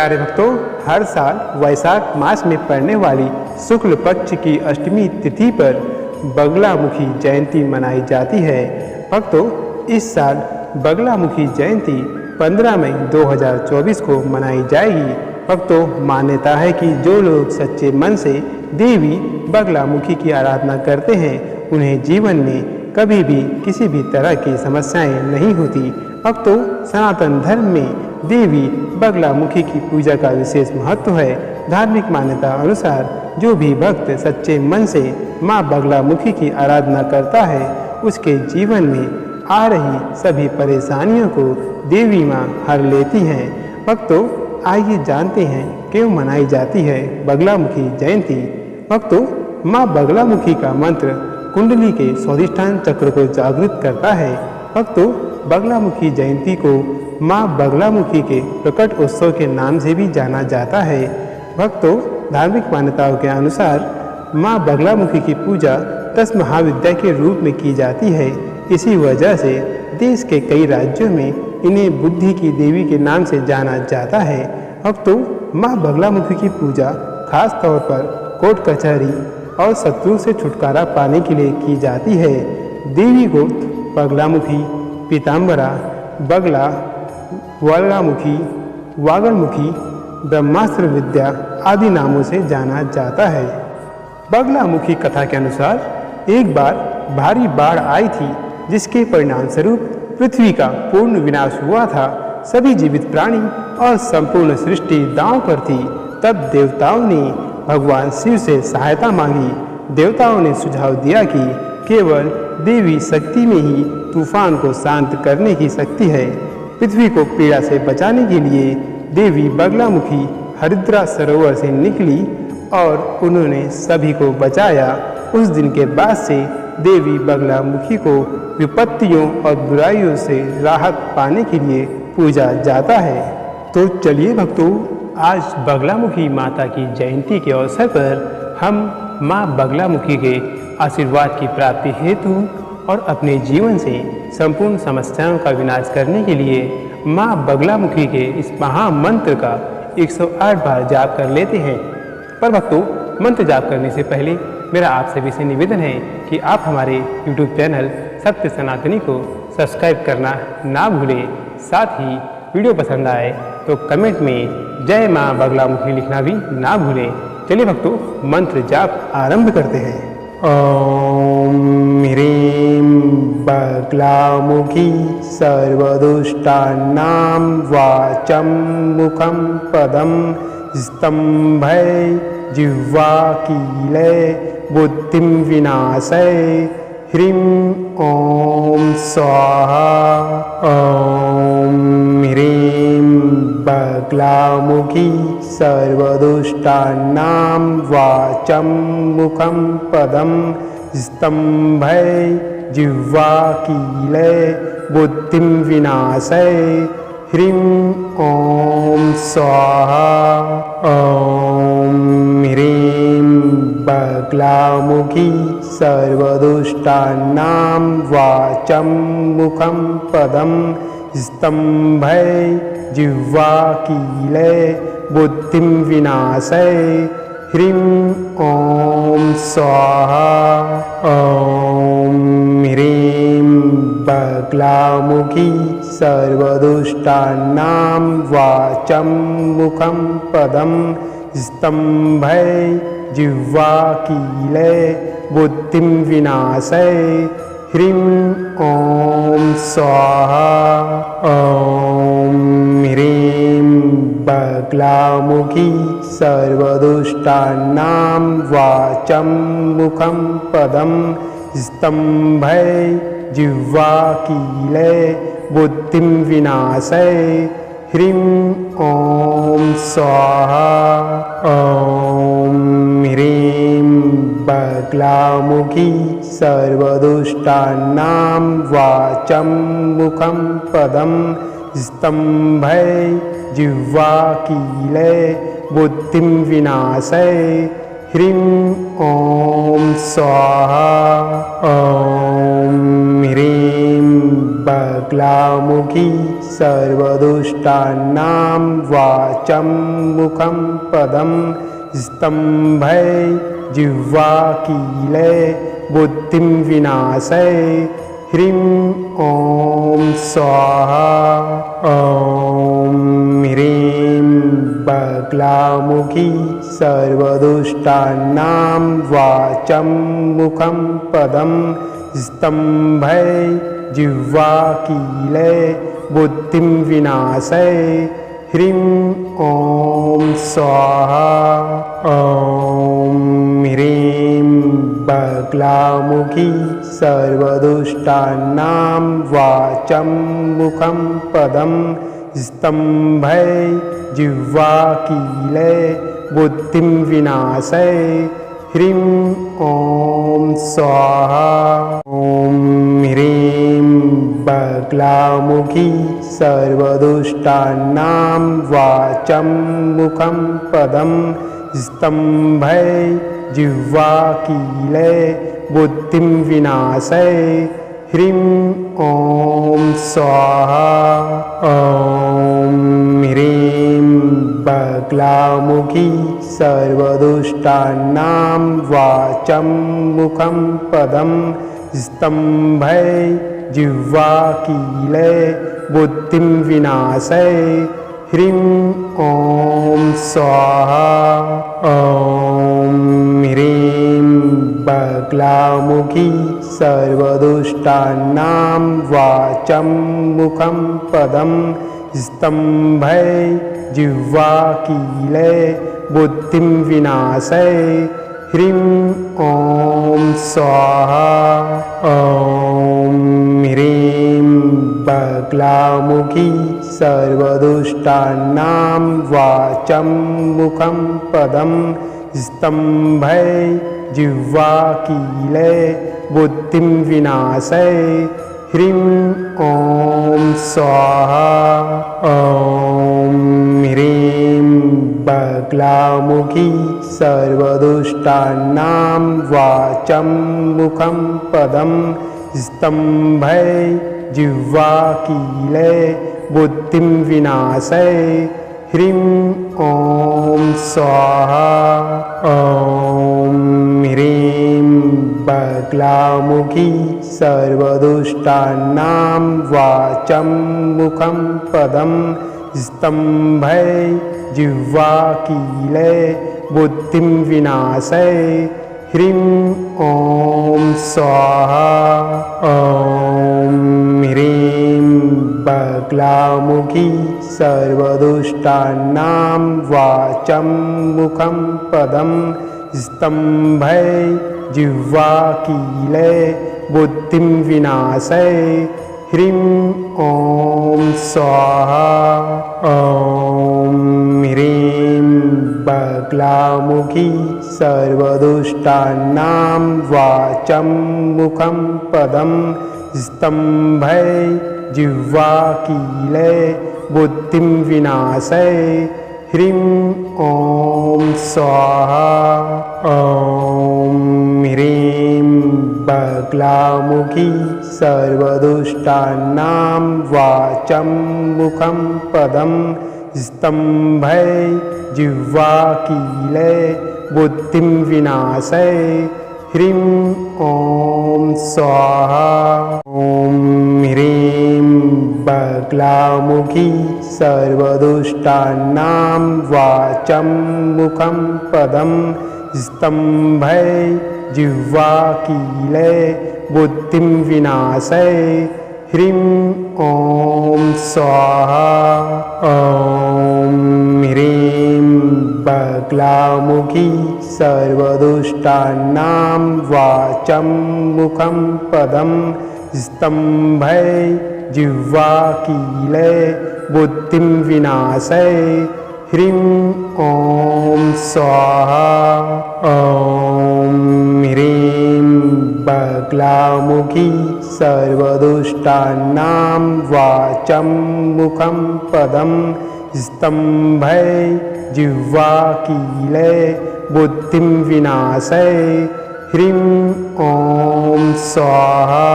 प्यारे भक्तों, हर साल वैशाख मास में पड़ने वाली शुक्ल पक्ष की अष्टमी तिथि पर बगलामुखी जयंती मनाई जाती है। भक्तों, इस साल बगलामुखी जयंती 15 मई 2024 को मनाई जाएगी। भक्तों, मान्यता है कि जो लोग सच्चे मन से देवी बगलामुखी की आराधना करते हैं, उन्हें जीवन में कभी भी किसी भी तरह की समस्याएं नहीं होती। भक्तों, सनातन धर्म में देवी बगलामुखी की पूजा का विशेष महत्व है। धार्मिक मान्यता अनुसार जो भी भक्त सच्चे मन से माँ बगलामुखी की आराधना करता है, उसके जीवन में आ रही सभी परेशानियों को देवी माँ हर लेती हैं। भक्तों, आइए जानते हैं क्यों मनाई जाती है बगलामुखी जयंती। भक्तों, माँ बगलामुखी का मंत्र कुंडली के स्वाधिष्ठान चक्र को जागृत करता है। भक्तों, बगलामुखी जयंती को माँ बगलामुखी के प्रकट उत्सव के नाम से भी जाना जाता है। भक्तों, धार्मिक मान्यताओं के अनुसार माँ बगलामुखी की पूजा 10 महाविद्या के रूप में की जाती है। इसी वजह से देश के कई राज्यों में इन्हें बुद्धि की देवी के नाम से जाना जाता है। भक्तों, माँ बगलामुखी की पूजा खास तौर पर कोर्ट कचहरी और शत्रु से छुटकारा पाने के लिए की जाती है। देवी को बगलामुखी, पीताम्बरा, बगला, वल्लामुखी, वागलमुखी, ब्रह्मास्त्र विद्या आदि नामों से जाना जाता है। बगलामुखी कथा के अनुसार एक बार भारी बाढ़ आई थी, जिसके परिणाम स्वरूप पृथ्वी का पूर्ण विनाश हुआ था। सभी जीवित प्राणी और संपूर्ण सृष्टि दांव पर थी। तब देवताओं ने भगवान शिव से सहायता मांगी। देवताओं ने सुझाव दिया कि केवल देवी शक्ति में ही तूफान को शांत करने की शक्ति है। पृथ्वी को पीड़ा से बचाने के लिए देवी बगलामुखी हरिद्रा सरोवर से निकली और उन्होंने सभी को बचाया। उस दिन के बाद से देवी बगलामुखी को विपत्तियों और बुराइयों से राहत पाने के लिए पूजा जाता है। तो चलिए भक्तों, आज बगलामुखी माता की जयंती के अवसर पर हम माँ बगलामुखी के आशीर्वाद की प्राप्ति हेतु और अपने जीवन से संपूर्ण समस्याओं का विनाश करने के लिए माँ बगलामुखी के इस महामंत्र का 108 बार जाप कर लेते हैं। पर भक्तों, मंत्र जाप करने से पहले मेरा आप सभी से निवेदन है कि आप हमारे YouTube चैनल सत्य सनातनी को सब्सक्राइब करना ना भूलें। साथ ही वीडियो पसंद आए तो कमेंट में जय माँ बगलामुखी लिखना भी ना भूलें। चलिए भक्तों, मंत्र जाप आरंभ करते हैं। ओम ह्रीं बगलामुखी सर्वदुष्टानां वाचं मुखं पदं स्तंभै जिह्वाकीले बुद्धिं विनाशय ह्रीं ॐ स्वाहा। ॐ ह्रीं बगलामुखी सर्वदुष्टानां वाचं मुखं पदं स्तंभै जिह्वाकीले बुद्धिं विनाशय ह्रीं ॐ स्वाहा। ॐ ह्रीं बगलामुखी सर्वदुष्टानां वाचं मुखं पदं स्तंभै जिह्वाकीले बुद्धिं विनाशय ह्रीं ॐ स्वाहा। ॐ ह्रीं बगलामुखी सर्वदुष्टानां वाचं मुखं पदं स्तंभै जिह्वाकीले बुद्धिं विनाशय ह्रीं ॐ स्वाहा। ॐ ह्रीं बगलामुखी सर्वदुष्टानां वाचं मुखं पदं स्तंभै जिह्वाकीले बुद्धिं विनाशय ह्रीं ॐ स्वाहा। ॐ ह्रीं बगलामुखी सर्वदुष्टानां वाचं मुखं पदं स्तंभै जिह्वाकीले बुद्धिं विनाशय ह्रीं ॐ स्वाहा। ॐ ह्रीं बगलामुखी सर्वदुष्टानां वाचं मुखं पदं स्तम्भै जिह्वाकीले बुद्धिं विनाशय ह्रीं ॐ स्वाहा। ॐ ह्रीं बगलामुखी सर्वदुष्टानां वाचं मुखं पदं स्तम्भै जिह्वाकीले बुद्धिं विनाशय ह्रीं ॐ स्वाहा। ॐ ह्रीं बगलामुखी सर्वदुष्टानां वाचं मुखं पदं स्तम्भै जिह्वाकीले बुद्धिं विनाशय ह्रीं ॐ स्वाहा। ॐ ह्रीं बगलामुखी सर्वदुष्टानां वाचं मुखं पदं स्तम्भै जिह्वाकीले बुद्धिं विनाशय ह्रीं ॐ स्वाहा। ॐ ह्रीं बगलामुखी सर्वदुष्टानां वाचं मुखं पदं स्तम्भै जिह्वाकीले बुद्धिं विनाशय ह्रीं ॐ स्वाहा। ॐ ह्रीं बगलामुखी सर्वदुष्टानां वाचं मुखं पदं स्तम्भै जिह्वाकीले बुद्धिं विनाशय ह्रीं ॐ स्वाहा। ॐ ह्रीं बगलामुखी सर्वदुष्टानां वाचं मुखं पदं स्तम्भै जिह्वाकीले बुद्धिं विनाशय ह्रीं ॐ स्वाहा। ॐ ह्रीं बगलामुखी सर्वदुष्टानां वाचं मुखं पदं स्तम्भै जिह्वाकीले बुद्धिं विनाशय ह्रीं ॐ स्वाहा। ॐ ह्रीं बगलामुखी सर्वदुष्टानां वाचं मुखं पदं स्तम्भै जिह्वाकीले बुद्धिं विनाशय ह्रीं ॐ स्वाहा। ॐ ह्रीं बगलामुखी सर्वदुष्टानां वाचं मुखं पदं स्तम्भै जिह्वाकीले बुद्धिं विनाशय ह्रीं ॐ स्वाहा। ॐ ह्रीं बगलामुखी सर्वदुष्टानां वाचं मुखं पदं स्तम्भै जिह्वाकीले बुद्धिं विनाशय ह्रीं ॐ स्वाहा। ॐ ह्रीं बगलामुखी सर्वदुष्टानां वाचं मुखं पदं स्तम्भै जिह्वाकीले बुद्धिं विनाशय ह्रीं ॐ स्वाहा। ॐ ह्रीं बगलामुखी सर्वदुष्टानां वाचं मुखं पदं स्तम्भै जिह्वाकीले बुद्धिं विनाशय ह्रीं ॐ स्वाहा। ॐ ह्रीं बगलामुखी सर्वदुष्टानां वाचं मुखं पदं स्तम्भै जिह्वाकीले बुद्धिं विनाशय ह्रीं ॐ स्वाहा। ॐ ह्रीं बगलामुखी सर्वदुष्टानां वाचं मुखं पदं स्तम्भै जिह्वाकीले बुद्धिं विनाशय ह्रीं ॐ स्वाहा।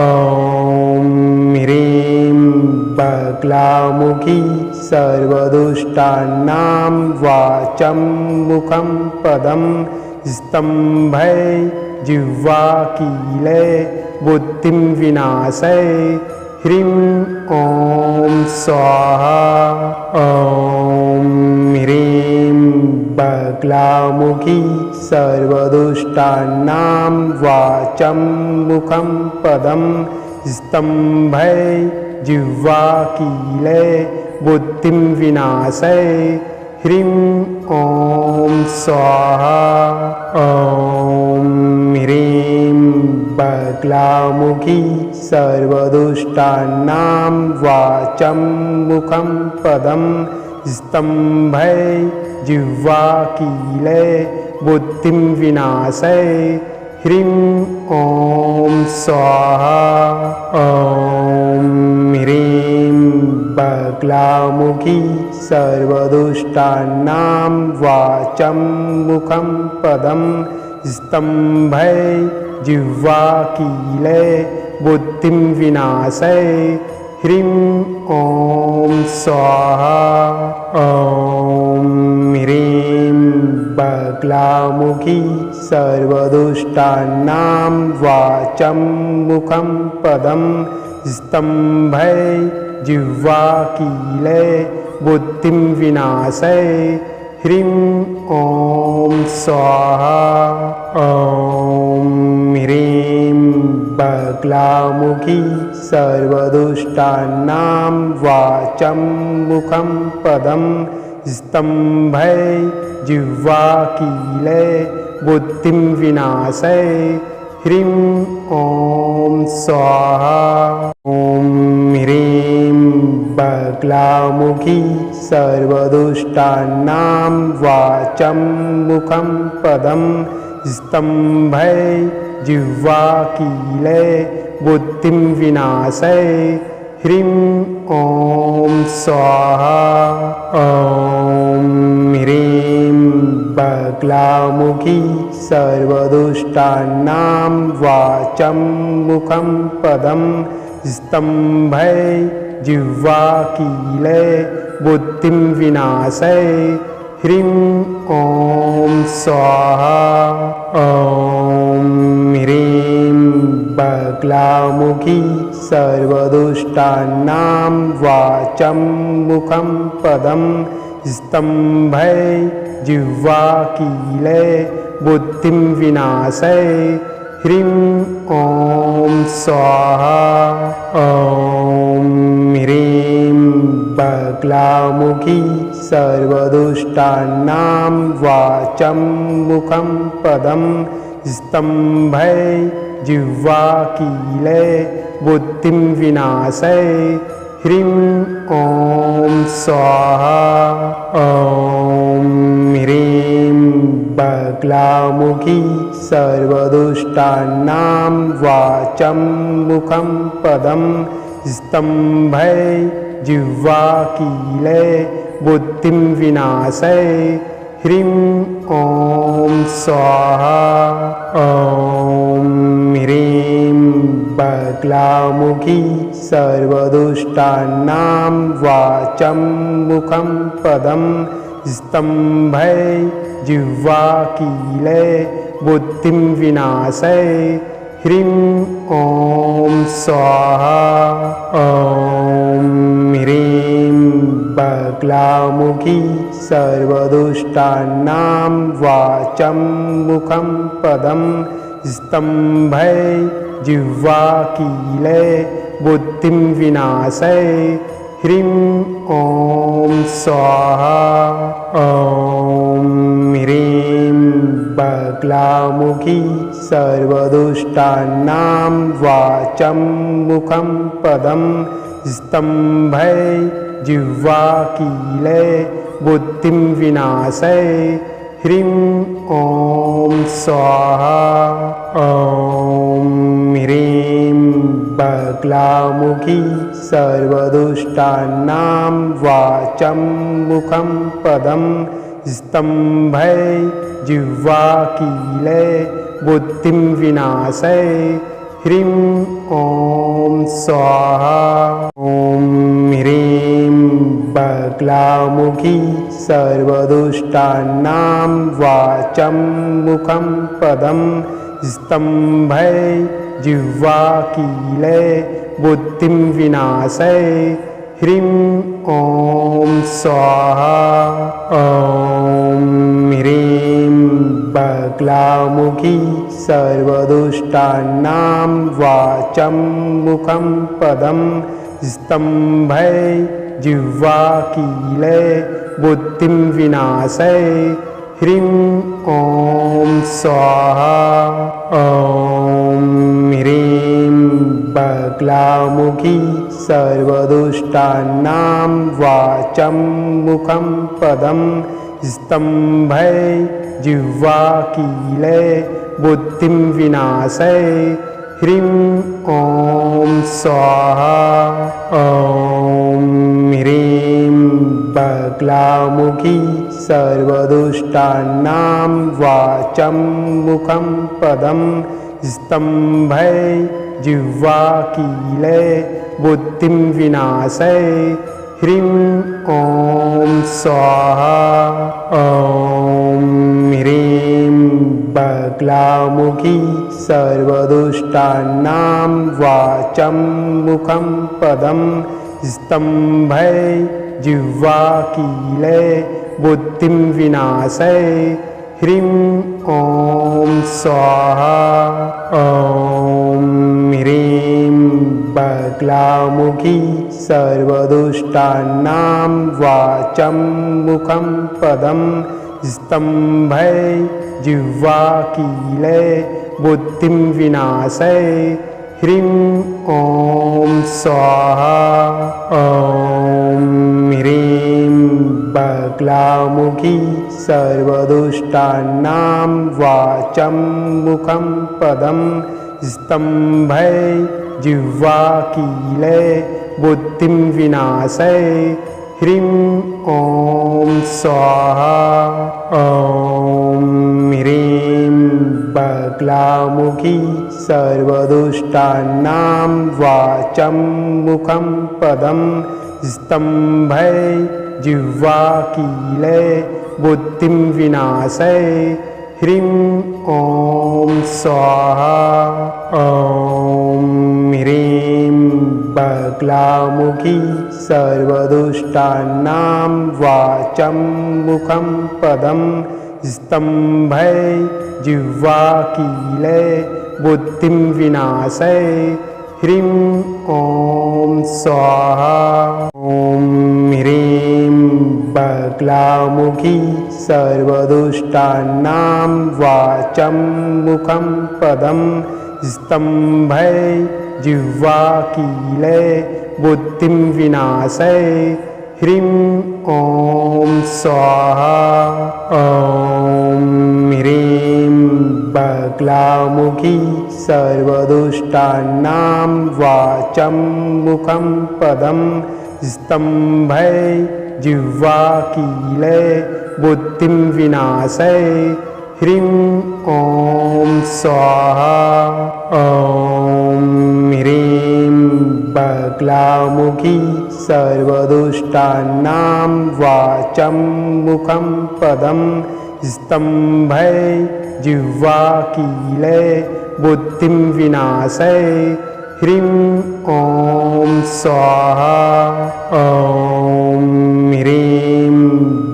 ॐ ह्रीं बगलामुखी सर्वदुष्टानां वाचं मुखं पदं स्तम्भै जिह्वाकीले बुद्धिं विनाशय। ह्रीं ॐ स्वाहा। ॐ ह्रीं बगलामुखी सर्वदुष्टानां वाचं मुखं पदं स्तम्भै जिह्वाकीले बुद्धिं विनाशय। ह्रीं ॐ स्वाहा। ॐ ह्रीं बगलामुखी सर्वदुष्टानां वाचं मुखं पदं स्तम्भै जिह्वाकीले बुद्धिं विनाशय। ह्रीं ॐ स्वाहा। ॐ ह्रीं बगलामुखी सर्वदुष्टानां वाचं मुखं पदं स्तम्भै जिह्वाकीले बुद्धिं विनाशय। ह्रीं ॐ स्वाहा। ॐ ह्रीं बगलामुखी सर्वदुष्टानां वाचं मुखं पदं स्तम्भै जिह्वाकीले बुद्धिं विनाशय। ह्रीं ॐ स्वाहा। ॐ ह्रीं बगलामुखी सर्वदुष्टानां वाचं मुखं पदं स्तम्भै जिह्वाकीले बुद्धिं विनाशय। ह्रीं ॐ स्वाहा। ॐ ह्रीं बगलामुखी सर्वदुष्टानां वाचं मुखं पदं स्तम्भै जिह्वाकीले बुद्धिं विनाशय। ह्रीं ॐ स्वाहा। ॐ ह्रीं बगलामुखी सर्वदुष्टानां वाचं मुखं पदं स्तम्भै जिह्वाकीले बुद्धिं विनाशय। ह्रीं ॐ स्वाहा। ॐ ह्रीं बगलामुखी सर्वदुष्टानां वाचं मुखं पदं स्तम्भै जिह्वाकीले बुद्धिं विनाशय। ह्रीं ॐ स्वाहा। ॐ ह्रीं बगलामुखी सर्वदुष्टानां वाचं मुखं पदं स्तम्भै जिह्वाकीले बुद्धिं विनाशय। ह्रीं ॐ स्वाहा। ॐ ह्रीं बगलामुखी सर्वदुष्टानां वाचं मुखं पदं स्तम्भै जिह्वाकीले बुद्धिं विनाशय। ह्रीं ॐ स्वाहा। ॐ ह्रीं बगलामुखी सर्वदुष्टानां वाचं मुखं पदं स्तम्भै जिह्वाकीले बुद्धिं विनाशय। ह्रीं ॐ स्वाहा। ॐ ह्रीं बगलामुखी सर्वदुष्टानां वाचं मुखं पदं स्तम्भै जिह्वाकीले बुद्धिं विनाशय। ह्रीं ॐ स्वाहा। ॐ ह्रीं बगलामुखी सर्वदुष्टानां वाचं मुखं पदं स्तम्भै जिह्वाकीले बुद्धिं विनाशय। ह्रीं ॐ स्वाहा। ॐ ह्रीं बगलामुखी सर्वदुष्टानां वाचं मुखं पदं स्तम्भै जिह्वाकीले बुद्धिं विनाशय ह्रीं ॐ स्वाहा। ॐ ह्रीं बगलामुखी सर्वदुष्टानां वाचं मुखं पदं स्तम्भय जिह्वाकीले बुद्धिं विनाशय ह्रीं ॐ स्वाहा। ॐ ह्रीं बगलामुखी सर्वदुष्टानां वाचं मुखं पदं स्तम्भय जिह्वाकीले बुद्धिं विनाशय ह्रीं ॐ स्वाहा। ॐ ह्रीं बगलामुखी सर्वदुष्टानां वाचं मुखं पदं स्तम्भय जिह्वाकीले बुद्धिं विनाशय ह्रीं ॐ स्वाहा। ॐ ह्रीं बगलामुखी सर्वदुष्टानां वाचं मुखं पदं स्तम्भय जिह्वाकीले बुद्धिं विनाशय ह्रीं ॐ स्वाहा। ॐ ह्रीं बगलामुखी सर्वदुष्टानां वाचं मुखं पदं स्तम्भय जिह्वाकीले बुद्धिं विनाशय ह्रीं ॐ स्वाहा। ॐ ह्रीं बगलामुखी सर्वदुष्टानां वाचं मुखं पदं स्तम्भय जिह्वाकीले बुद्धिं विनाशय ह्रीं ॐ स्वाहा। ॐ ह्रीं बगलामुखी सर्वदुष्टानां वाचं मुखं पदं स्तम्भय जिह्वाकीले बुद्धिं विनाशय ह्रीं ॐ स्वाहा। ॐ ह्रीं बगलामुखी सर्वदुष्टानां वाचं मुखं पदं स्तम्भय जिह्वाकीले बुद्धिं विनाशय ह्रीं ॐ स्वाहा। ॐ ह्रीं बगलामुखी सर्वदुष्टानां वाचं मुखं पदं स्तम्भय जिह्वाकीले बुद्धिं विनाशय ह्रीं ॐ स्वाहा। ॐ ह्रीं बगलामुखी सर्वदुष्टानां वाचं मुखं पदं स्तम्भय जिह्वाकीले बुद्धिं विनाशय ह्रीं ॐ स्वाहा। ॐ ह्रीं बगलामुखी सर्वदुष्टानां वाचं मुखं पदं स्तम्भय जिह्वाकीले बुद्धिं विनाशय ह्रीं ॐ स्वाहा। ॐ ह्रीं बगलामुखी सर्वदुष्टानां वाचं मुखं पदं स्तम्भय जिह्वाकीले बुद्धिं विनाशय ह्रीं ॐ स्वाहा। ॐ ह्रीं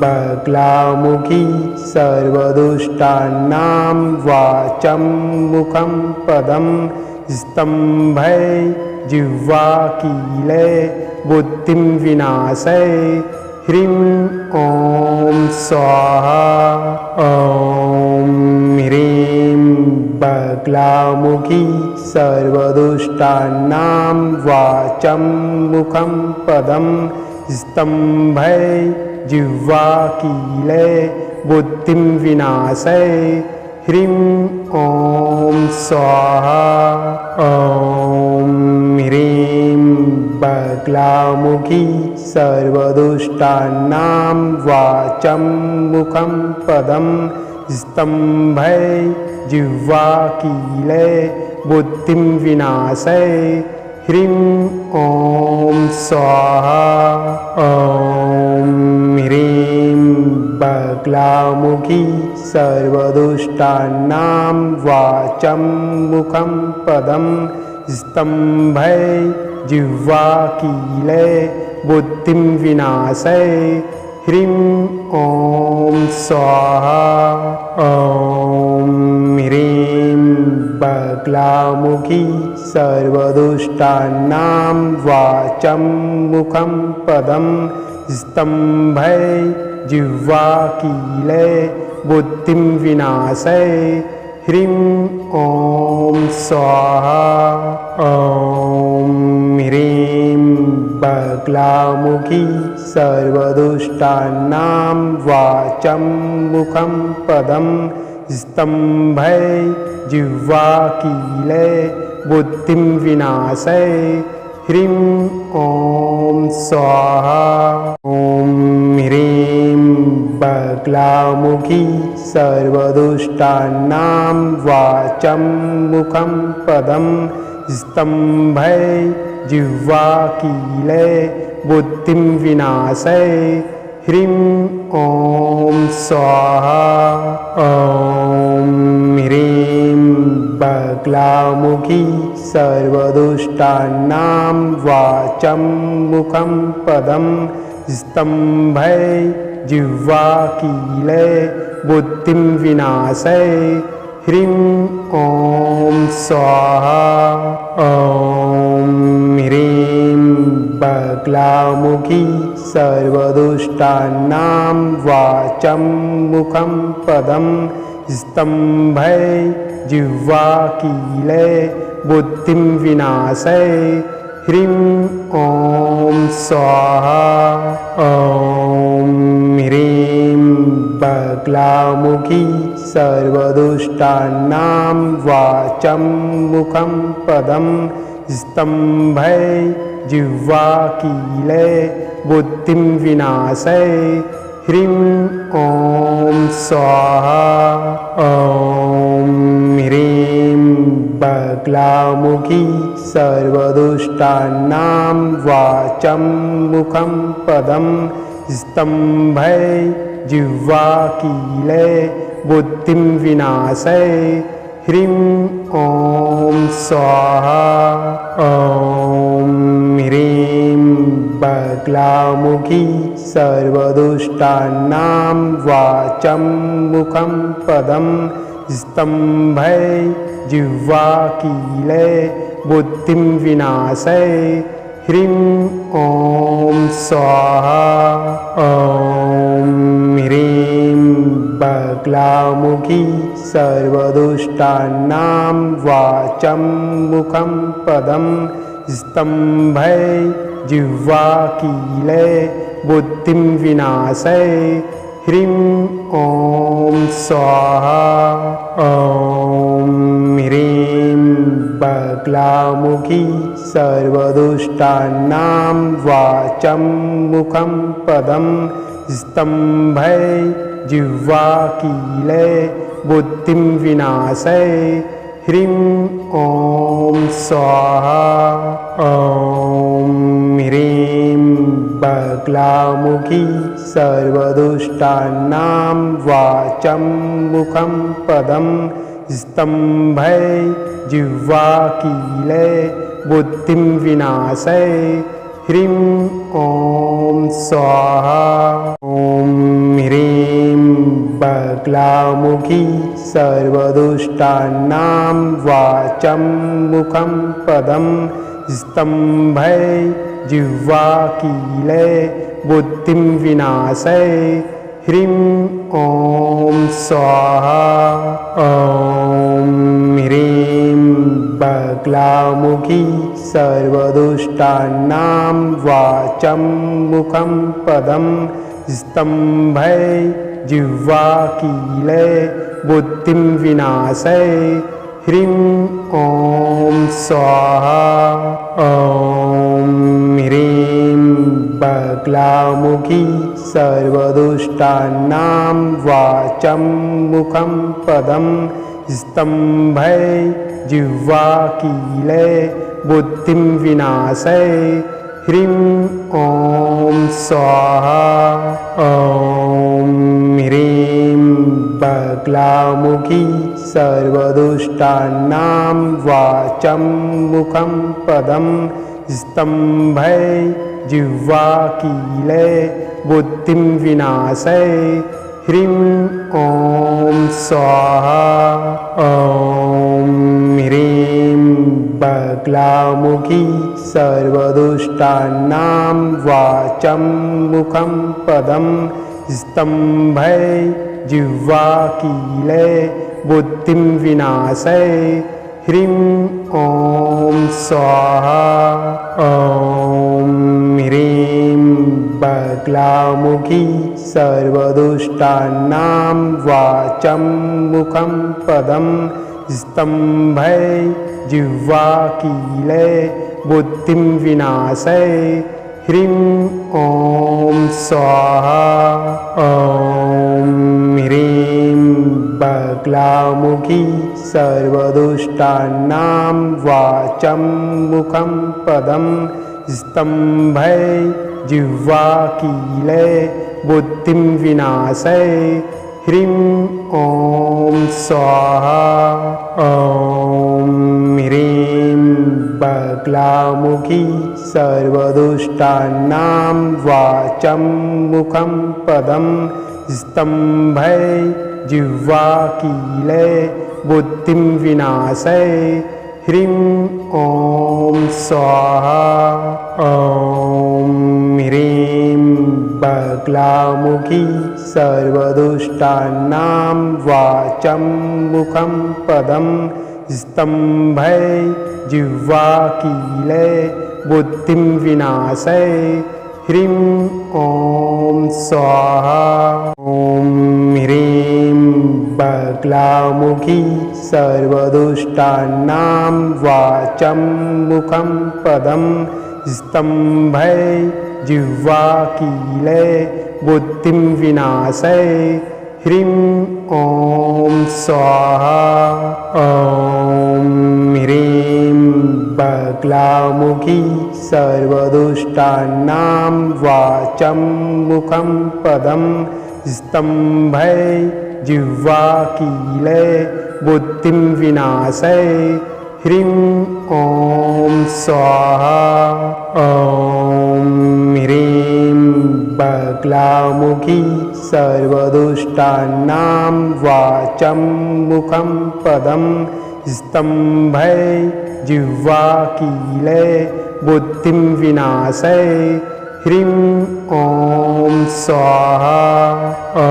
बगलामुखी सर्वदुष्टानां वाचं मुखं पदं स्तम्भय जिह्वाकीले बुद्धिं विनाशय ह्रीं ॐ स्वाहा। ॐ ह्रीं बगलामुखी सर्वदुष्टानां वाचं मुखं पदं स्तम्भय जिह्वाकीले बुद्धिं विनाशय ह्रीं ॐ स्वाहा। ॐ ह्रीं बगलामुखी सर्वदुष्टानां वाचं मुखं पदं स्तम्भय जिह्वाकीले बुद्धिं विनाशय ह्रीं ॐ स्वाहा। ॐ ह्रीं बगलामुखी सर्वदुष्टानां वाचं मुखं पदं स्तम्भय जिह्वाकीले बुद्धिं विनाशय ह्रीं ॐ स्वाहा। ॐ ह्रीं बगलामुखी सर्वदुष्टानां वाचं मुखं पदं स्तम्भय जिह्वाकीले बुद्धिं विनाशय ह्रीं ॐ स्वाहा। ॐ ह्रीं बगलामुखी सर्वदुष्टानां वाचं मुखं पदं स्तम्भय जिह्वाकीले बुद्धिं विनाशय ह्रीं ॐ स्वाहा। ॐ ह्रीं बगलामुखी सर्वदुष्टानां वाचं मुखं पदं स्तम्भय जिह्वाकीले बुद्धिं विनाशय ह्रीं ॐ स्वाहा। ॐ ह्रीं बगलामुखी सर्वदुष्टानां वाचं मुखं पदं स्तम्भय जिह्वाकीले बुद्धिं विनाशय ह्रीं ॐ स्वाहा। ॐ ह्रीं बगलामुखी सर्वदुष्टानां वाचं मुखं पदं स्तम्भय जिह्वाकीले बुद्धिं विनाशय ह्रीं ॐ स्वाहा। ॐ ह्रीं बगलामुखी सर्वदुष्टानां वाचं मुखं पदं स्तम्भय जिह्वाकीले बुद्धिं विनाशय ह्रीं ॐ स्वाहा। ॐ ह्रीं बगलामुखी सर्वदुष्टानां वाचं मुखं पदं स्तम्भय जिह्वाकीले बुद्धिं विनाशय ह्रीं ॐ स्वाहा। ॐ ह्रीं बगलामुखी सर्वदुष्टानां वाचं मुखं पदं स्तम्भय जिह्वाकीले बुद्धिं विनाशय ह्रीं ॐ स्वाहा। ॐ ह्रीं बगलामुखी सर्वदुष्टानां वाचं मुखं पदं स्तम्भय जिह्वाकीले बुद्धिं विनाशय ह्रीं ॐ स्वाहा। ॐ ह्रीं बगलामुखी सर्वदुष्टानां वाचं मुखं पदं स्तम्भय जिह्वाकीले बुद्धिं विनाशय ह्रीं ॐ स्वाहा। ॐ ह्रीं बगलामुखी सर्वदुष्टानां वाचं मुखं पदं स्तम्भय जिह्वाकीले बुद्धिं विनाशय ह्रीं ॐ स्वाहा। ॐ ह्रीं बगलामुखी सर्वदुष्टानां वाचं मुखं पदं स्तम्भय जिह्वाकीले बुद्धिं विनाशय ह्रीं ॐ स्वाहा। ॐ ह्रीं बगलामुखी सर्वदुष्टानां वाचं मुखं पदं स्तम्भय जिह्वाकीले बुद्धिं विनाशय ह्रीं ॐ स्वाहा। ॐ ह्रीं बगलामुखी सर्वदुष्टानां वाचं मुखं पदं स्तम्भै जिह्वाकीले बुद्धिं विनाशय ह्रीं ॐ स्वाहा। ॐ ह्रीं बगलामुखी सर्वदुष्टानां वाचं मुखं पदं स्तम्भै जिह्वाकीले बुद्धिं विनाशय ह्रीं ॐ स्वाहा। ॐ ह्रीं बगलामुखी सर्वदुष्टानां वाचं मुखं पदं स्तम्भै जिह्वाकीले बुद्धिं विनाशय ह्रीं ॐ स्वाहा। ॐ ह्रीं बगलामुखी सर्वदुष्टानां वाचं मुखं पदं स्तम्भै जिह्वाकीले बुद्धिं विनाशय ह्रीं ॐ स्वाहा। ॐ ह्रीं बगलामुखी सर्वदुष्टानां वाचं मुखं पदं स्तम्भै जिह्वाकीले बुद्धिं विनाशय ह्रीं ॐ स्वाहा। ॐ ह्रीं बगलामुखी सर्वदुष्टानां वाचं मुखं पदं स्तम्भै जिह्वाकीले बुद्धिं विनाशय ह्रीं ॐ स्वाहा। ॐ ह्रीं बगलामुखी सर्वदुष्टानां वाचं मुखं पदं स्तम्भै जिह्वाकीले बुद्धिं विनाशय ह्रीं ॐ स्वाहा। ॐ ह्रीं बगलामुखी सर्वदुष्टानां वाचं मुखं पदं स्तम्भै जिह्वाकीले बुद्धिं विनाशय ह्रीं ॐ स्वाहा। ॐ ह्रीं बगलामुखी सर्वदुष्टानां वाचं मुखं पदं स्तम्भै जिह्वाकीले बुद्धिं विनाशय ह्रीं ॐ स्वाहा। ॐ ह्रीं बगलामुखी सर्वदुष्टानां वाचं मुखं पदं स्तम्भै जिह्वाकीले बुद्धिं विनाशय ह्रीं ॐ स्वाहा। ॐ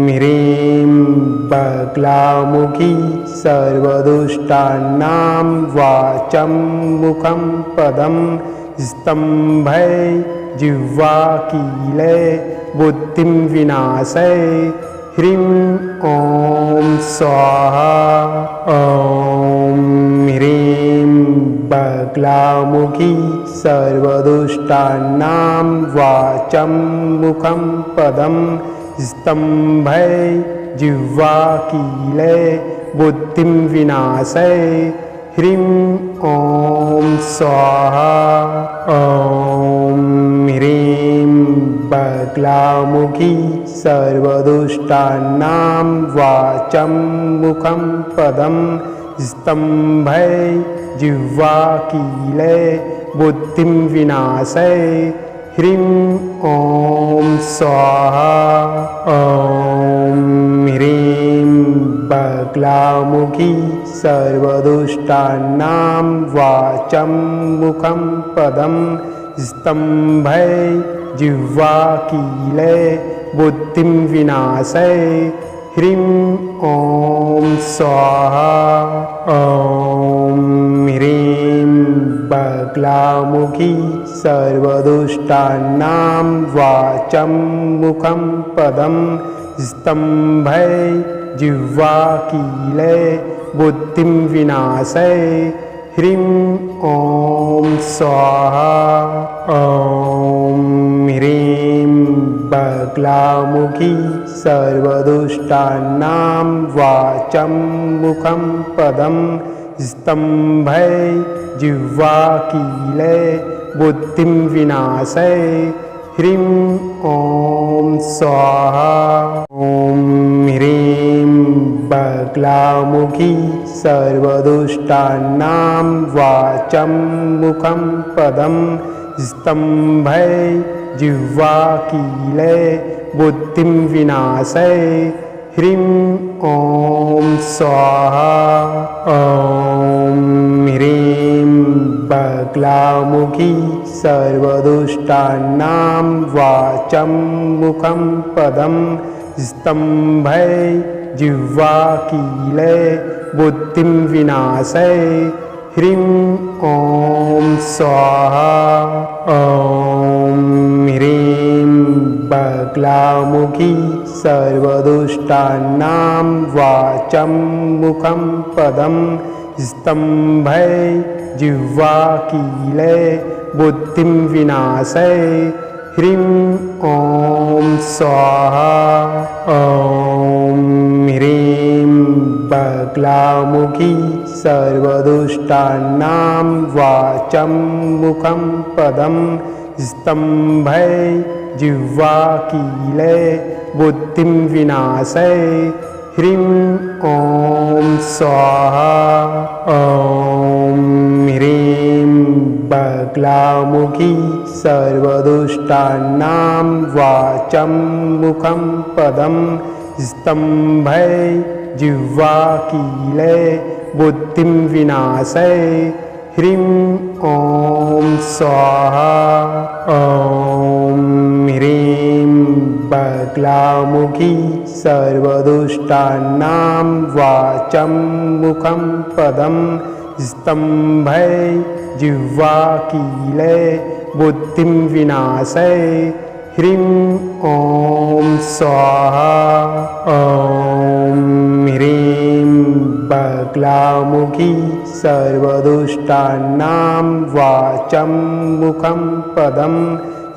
ह्रीं बगलामुखी सर्वदुष्टानां वाचं मुखं पदं स्तम्भै जिह्वाकीले बुद्धिं विनाशय ह्रीं ॐ स्वाहा। ॐ ह्रीं बगलामुखी सर्वदुष्टानां वाचं मुखं पदं स्तम्भै जिह्वाकीले बुद्धिं विनाशय ह्रीं ॐ स्वाहा। ॐ ह्रीं बगलामुखी सर्वदुष्टानां वाचं मुखं पदं स्तम्भै जिह्वाकीले बुद्धिं विनाशय ह्रीं ॐ स्वाहा। ॐ ह्रीं बगलामुखी सर्वदुष्टानां वाचं मुखं पदं स्तम्भै जिह्वाकीले बुद्धिं विनाशय ह्रीं ॐ स्वाहा। ॐ ह्रीं बगलामुखी सर्वदुष्टानां वाचं मुखं पदं स्तम्भै जिह्वाकीले बुद्धिं विनाशय ह्रीं ॐ स्वाहा। ॐ ह्रीं बगलामुखी सर्वदुष्टानां वाचं मुखं पदं स्तम्भै जिह्वाकीले बुद्धिं विनाशय ह्रीं ॐ स्वाहा। ॐ ह्रीं बगलामुखी सर्वदुष्टानां वाचं मुखं पदं स्तम्भै जिह्वाकीले बुद्धिं विनाशय ह्रीं ॐ स्वाहा। ॐ ह्रीं बगलामुखी सर्वदुष्टानां वाचं मुखं पदं स्तम्भै जिह्वाकीले बुद्धिं विनाशय ह्रीं ॐ स्वाहा। ॐ ह्रीं बगलामुखी सर्वदुष्टानां वाचं मुखं पदं स्तम्भै जिह्वाकीले बुद्धिं विनाशय ह्रीं ॐ स्वाहा। ॐ ह्रीं बगलामुखी सर्वदुष्टानां वाचं मुखं पदं स्तम्भै जिह्वाकीले बुद्धिं विनाशय ह्रीं ॐ स्वाहा। ॐ ह्रीं बगलामुखी सर्वदुष्टानां वाचं मुखं पदं स्तम्भै जिह्वाकीले बुद्धिं विनाशय ह्रीं ॐ स्वाहा। ॐ ह्रीं बगलामुखी सर्वदुष्टानां वाचं मुखं पदं स्तम्भै जिह्वाकीले बुद्धिं विनाशय ह्रीं ॐ स्वाहा। ॐ ह्रीं बगलामुखी सर्वदुष्टानां वाचं मुखं पदं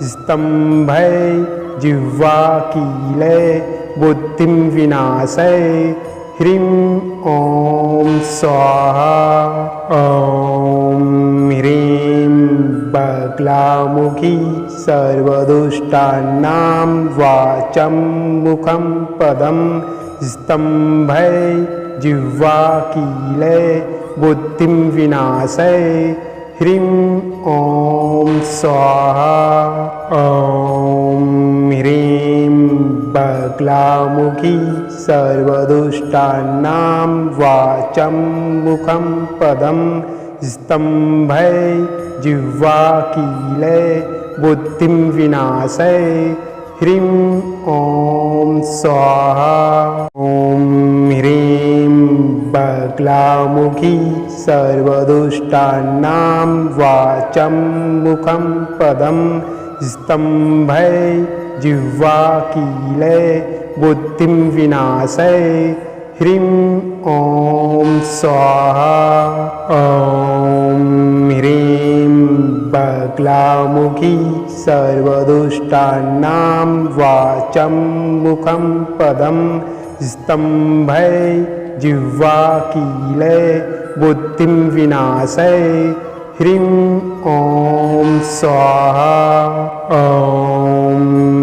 स्तम्भै जिह्वाकीले बुद्धिं विनाशय ह्रीं ॐ स्वाहा। ॐ ह्रीं बगलामुखी सर्वदुष्टानां वाचं मुखं पदं स्तम्भै जिह्वाकीले बुद्धिं विनाशय ह्रीं ॐ स्वाहा। ॐ ह्रीं बगलामुखी सर्वदुष्टानां वाचं मुखं पदं स्तम्भै जिह्वाकीले बुद्धिं विनाशय ह्रीं ॐ स्वाहा। ॐ ह्रीं बगलामुखी सर्वदुष्टानां वाचं मुखं पदं स्तम्भै जिह्वाकीले बुद्धिं विनाशय ह्रीं ॐ स्वाहा। ॐ ह्रीं बगलामुखी सर्वदुष्टानां वाचं मुखं पदं स्तम्भै जिह्वाकीले बुद्धिं विनाशय ह्रीं ॐ स्वाहा। ॐ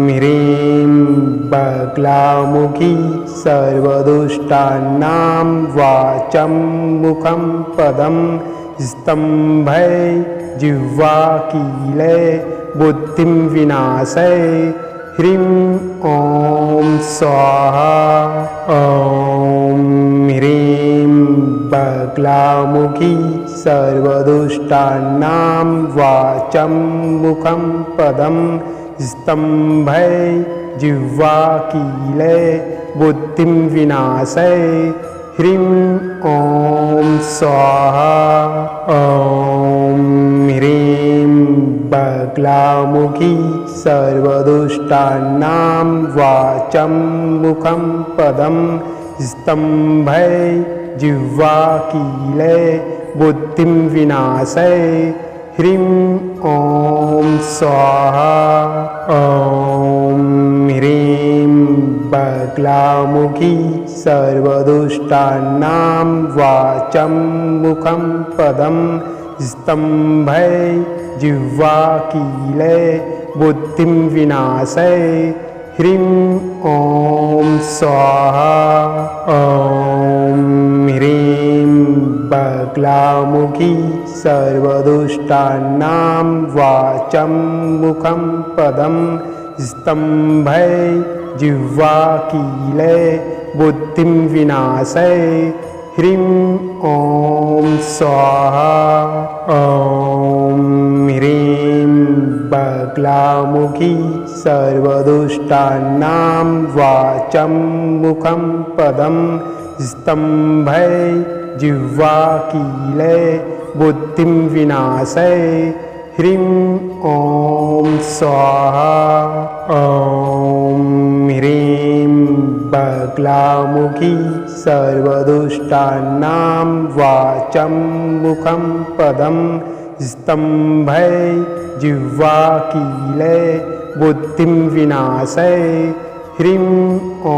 ह्रीं बगलामुखी सर्वदुष्टानां वाचं मुखं पदं स्तम्भै जिह्वाकीले बुद्धिं विनाशय ह्रीं ॐ स्वाहा। ॐ ह्रीं बगलामुखी सर्वदुष्टानां वाचं मुखं पदं स्तम्भै जिह्वाकीले बुद्धिं विनाशय ह्रीं ॐ स्वाहा। ॐ ह्रीं बगलामुखी सर्वदुष्टानां वाचं मुखं पदं स्तम्भै जिह्वाकीले बुद्धिं विनाशय ह्रीं ॐ स्वाहा। ॐ ह्रीं बगलामुखी सर्वदुष्टानां वाचं मुखं पदं स्तम्भै जिह्वाकीले बुद्धिं विनाशय ह्रीं ॐ स्वाहा। ॐ ह्रीं बगलामुखी सर्वदुष्टानां वाचं मुखं पदं स्तम्भै जिह्वाकीले बुद्धिं विनाशय ह्रीं ॐ स्वाहा। ॐ ह्रीं बगलामुखी सर्वदुष्टानां वाचं मुखं पदं स्तम्भै जिह्वाकीले बुद्धिं विनाशय ह्रीं ॐ स्वाहा। ॐ ह्रीं बगलामुखी सर्वदुष्टानां वाचं मुखं पदं स्तम्भै जिह्वाकीले बुद्धिं विनाशय ह्रीं ॐ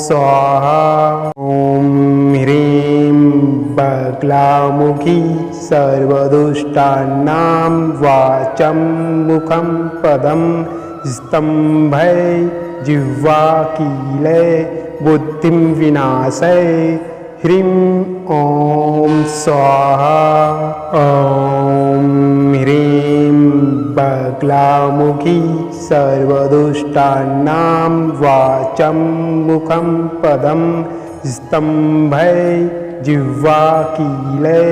स्वाहा। ॐ ह्रीं बगलामुखी सर्वदुष्टानां वाचं मुखं पदं स्तम्भै जिह्वाकीले बुद्धिं विनाशय ह्रीं ॐ स्वाहा। ॐ ह्रीं बगलामुखी सर्वदुष्टानां वाचं मुखं पदं स्तम्भै जिह्वाकीले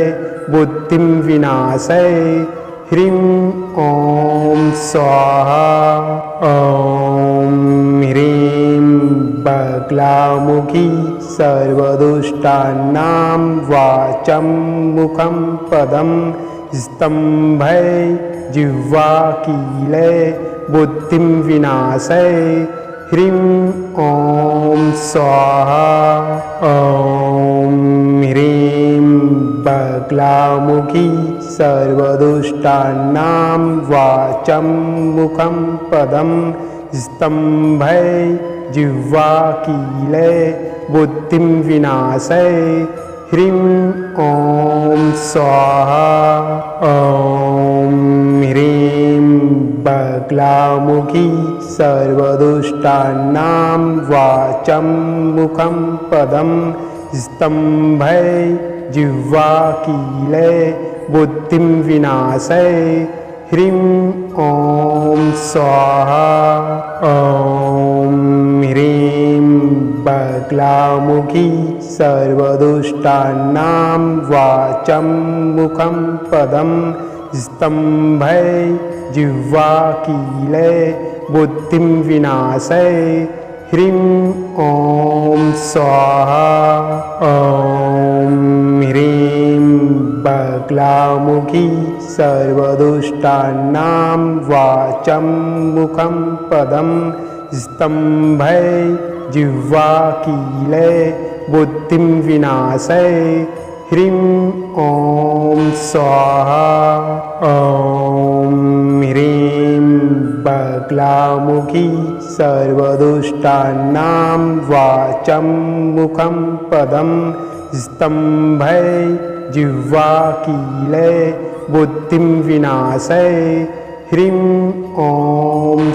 बुद्धिं विनाशय ह्रीं ॐ स्वाहा। ॐ ह्रीं बगलामुखी सर्वदुष्टानां वाचं मुखं पदं स्तम्भै जिह्वाकीले बुद्धिं विनाशय ह्रीं ॐ स्वाहा। ॐ ह्रीं बगलामुखी सर्वदुष्टानां वाचं मुखं पदं स्तम्भै जिह्वाकीले बुद्धिं विनाशय ह्रीं ॐ स्वाहा। ॐ ह्रीं बगलामुखी सर्वदुष्टानां वाचं मुखं पदं स्तम्भै जिह्वाकीले बुद्धिं विनाशय ह्रीं ॐ स्वाहा। ॐ ह्रीं बगलामुखी सर्वदुष्टानां वाचं मुखं पदं स्तम्भै जिह्वाकीले बुद्धिं विनाशय ह्रीं ॐ स्वाहा। ॐ ह्रीं बगलामुखी सर्वदुष्टानां वाचं मुखं पदं स्तम्भै जिह्वाकीले बुद्धिं विनाशय ह्रीं ॐ स्वाहा। ॐ ह्रीं बगलामुखी सर्वदुष्टानां वाचं मुखं पदं स्तम्भै जिह्वाकीले बुद्धिं विनाशय ह्रीं ॐ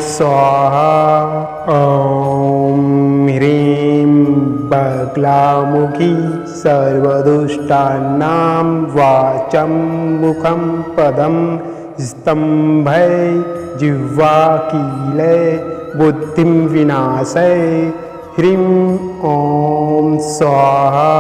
स्वाहा। ॐ ह्रीं बगलामुखी सर्वदुष्टानां वाचं मुखं पदं स्तम्भै जिह्वाकीले बुद्धिं विनाशय ह्रीं ॐ स्वाहा।